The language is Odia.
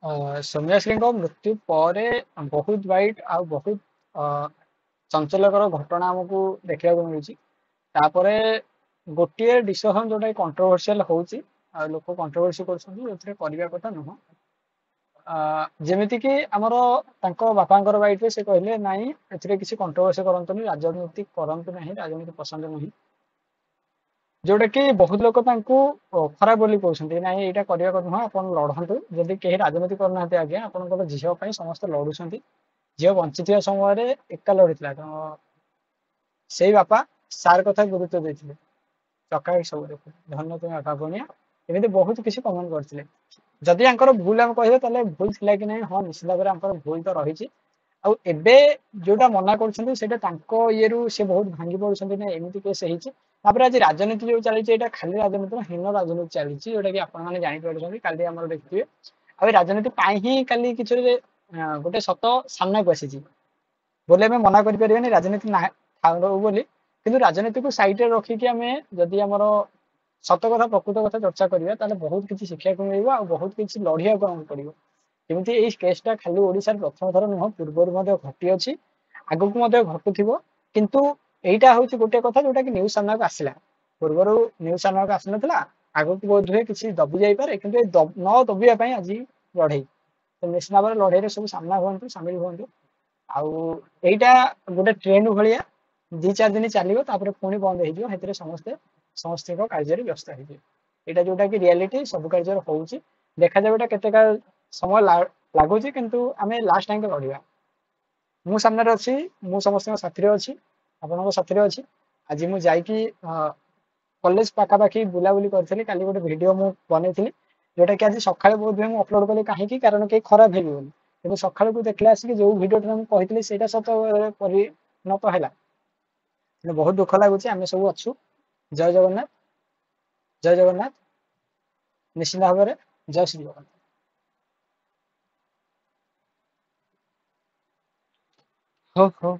ସୌମ୍ୟାଶ୍ରୀଙ୍କ ମୃତ୍ୟୁ ପରେ ବହୁତ ବାଇଟ୍ ଆଉ ବହୁତ ଚଞ୍ଚଲକର ଘଟଣା ଆମକୁ ଦେଖିବାକୁ ମିଳୁଛି। ତାପରେ ଗୋଟିଏ ଡିସିସନ ଯୋଉଟା କଣ୍ଟ୍ରୋଭର୍ସିଆଲ ହଉଛି ଆଉ ଲୋକ କଣ୍ଟ୍ରୋଭର୍ସି କରୁଛନ୍ତି ଏଥିରେ କରିବା କଥା ନୁହଁ। ଯେମିତିକି ଆମର ତାଙ୍କ ବାପାଙ୍କର ବାଇଟରେ ସେ କହିଲେ ନାଇଁ ଏଥିରେ କିଛି କଣ୍ଟ୍ରୋଭର୍ସି କରନ୍ତୁନି, ରାଜନୀତି କରନ୍ତୁ ନାହିଁ, ରାଜନୀତି ପସନ୍ଦ ନୁହେଁ। ଯୋଉଟା କି ବହୁତ ଲୋକ ତାଙ୍କୁ ଖରାପ ବୋଲି କହୁଛନ୍ତି, ନାଇଁ ଏଇଟା କରିବା କଥା ନୁହଁ, ଆପଣ ଲଢନ୍ତୁ। ଯଦି କେହି ରାଜନୀତି କରୁନାହାନ୍ତି ଆଜ୍ଞା, ଆପଣଙ୍କର ଝିଅ ପାଇଁ ସମସ୍ତେ ଲଢୁଛନ୍ତି। ଝିଅ ବଞ୍ଚିଥିବା ସମୟରେ ଏକା ଲଢିଥିଲା, ତ ସେଇ ବାପା ସାର୍ କଥା ଗୁରୁତ୍ୱ ଦେଇଥିଲେ। ଚକାଇ ସବୁ ଦେଖୁ ଧନ୍ୟ ତୁମେ ବାପା ଭଣିଆ, ଏମିତି ବହୁତ କିଛି କମେଣ୍ଟ କରିଥିଲେ। ଯଦି ଆଙ୍କର ଭୁଲ ଆମେ କହିବା ତାହେଲେ ଭୁଲ ଥିଲା କି ନାହିଁ, ହଁ ନିଶ୍ଚିତ ଭାବରେ ଆଙ୍କର ଭୁଲ ତ ରହିଛି। ଆଉ ଏବେ ଯୋଉଟା ମନା କରୁଛନ୍ତି ସେଇଟା ତାଙ୍କ ଇଏରୁ ସେ ବହୁତ ଭାଙ୍ଗି ପଡୁଛନ୍ତି ନା ଏମିତି କେସ୍ ହେଇଛି। ତାପରେ ଆଜି ରାଜନୀତି ଯୋଉ ଚାଲିଛି ଏଇଟା ଖାଲି ରାଜନୀତି, ହୀନ ରାଜନୀତି ଚାଲିଛି, ଯୋଉଟା କି ଆପଣମାନେ ଜାଣିପାରୁଛନ୍ତି। କାଲି ଆମର ଦେଖିଥିବେ ଆଉ ଏ ରାଜନୀତି ପାଇଁ ହିଁ କାଲି କିଛି ଗୋଟେ ସତ ସାମ୍ନାକୁ ଆସିଛି ବୋଲି ଆମେ ମନା କରିପାରିବାନି ରାଜନୀତି ଥାଉ ବୋଲି। କିନ୍ତୁ ରାଜନୀତିକୁ ସାଇଡରେ ରଖିକି ଆମେ ଯଦି ଆମର ସତ କଥା ପ୍ରକୃତ କଥା ଚର୍ଚ୍ଚା କରିବା ତାହେଲେ ବହୁତ କିଛି ଶିଖିବାକୁ ମିଳିବ ଆଉ ବହୁତ କିଛି ଲଢିବାକୁ ଆମକୁ ପଡିବ। ଯେମିତି ଏଇ କେସଟା ଖାଲି ଓଡିଶାରେ ପ୍ରଥମ ଥର ନୁହଁ, ପୂର୍ବରୁ ମଧ୍ୟ ଘଟିଅଛି, ଆଗକୁ ମଧ୍ୟ ଘଟୁଥିବ। କିନ୍ତୁ ଏଇଟା ହଉଛି ଗୋଟେ କଥା ଯୋଉଟା କି ନ୍ୟୁଜ ସାମ୍ନାକୁ ଆସିଲା, ପୂର୍ବରୁ ନ୍ୟୁଜ ସାମ୍ନାକୁ ଆସିନଥିଲା। ଆଗକୁ ବୋଧ ହୁଏ କିଛି ଦବି ଯାଇପାରେ, କିନ୍ତୁ ଏ ନ ଦବିବା ପାଇଁ ଆଜି ଲଢେଇ। ତ ନିଶ୍ଚିତ ଭାବରେ ଲଢେଇରେ ସବୁ ସାମ୍ନା ହୁଅନ୍ତୁ, ସାମିଲ ହୁଅନ୍ତୁ। ଆଉ ଏଇଟା ଗୋଟେ ଟ୍ରେଣ୍ଡ ଭଳିଆ 2-4 ଦିନ ଚାଲିବ, ତାପରେ ପୁଣି ବନ୍ଦ ହେଇଯିବ। ସେଥିରେ ସମସ୍ତଙ୍କ କାର୍ଯ୍ୟରେ ବ୍ୟସ୍ତ ହେଇଯିବ। ଏଇଟା ଯୋଉଟା କି ରିଆଲିଟି ସବୁ କାର୍ଯ୍ୟରେ ହଉଛି। ଦେଖାଯାଉ ଏଇଟା କେତେ ସମୟ ଲାଗୁଛି, କିନ୍ତୁ ଆମେ ଲାଷ୍ଟ ଟାଇମ ଲଢିବା। ମୁଁ ସାମ୍ନାରେ ଅଛି, ମୁଁ ସମସ୍ତଙ୍କ ସାଥିରେ ଅଛି, ଆପଣଙ୍କ ସାଥିରେ ଅଛି। ଆଜି ମୁଁ ଯାଇକି କଲେଜ ପାଖାପାଖି ବୁଲାବୁଲି କରିଥିଲି। କାଲି ଗୋଟେ ଭିଡିଓ ମୁଁ ବନେଇଥିଲି ଯୋଉଟା କି ଆଜି ସକାଳେ ବୋଧ ହୁଏ ମୁଁ ଅପଲୋଡ କଲି, କାହିଁକି କାରଣ କେହି ଖରାପ ହେଇଯିବନି। କିନ୍ତୁ ସକାଳକୁ ଦେଖିଲେ ଆସିକି ଯୋଉ ଭିଡିଓଟା ମୁଁ କହିଥିଲି ସେଇଟା ସତ ପରିଣତ ହେଲା। ବହୁତ ଦୁଃଖ ଲାଗୁଛି। ଆମେ ସବୁ ଅଛୁ। ଜୟ ଜଗନ୍ନାଥ, ଜୟ ଜଗନ୍ନାଥ। ନିଶ୍ଚିତ ଭାବରେ ଜୟ ଶ୍ରୀ ଜଗନ୍ନାଥ। ହଉ ହଉ।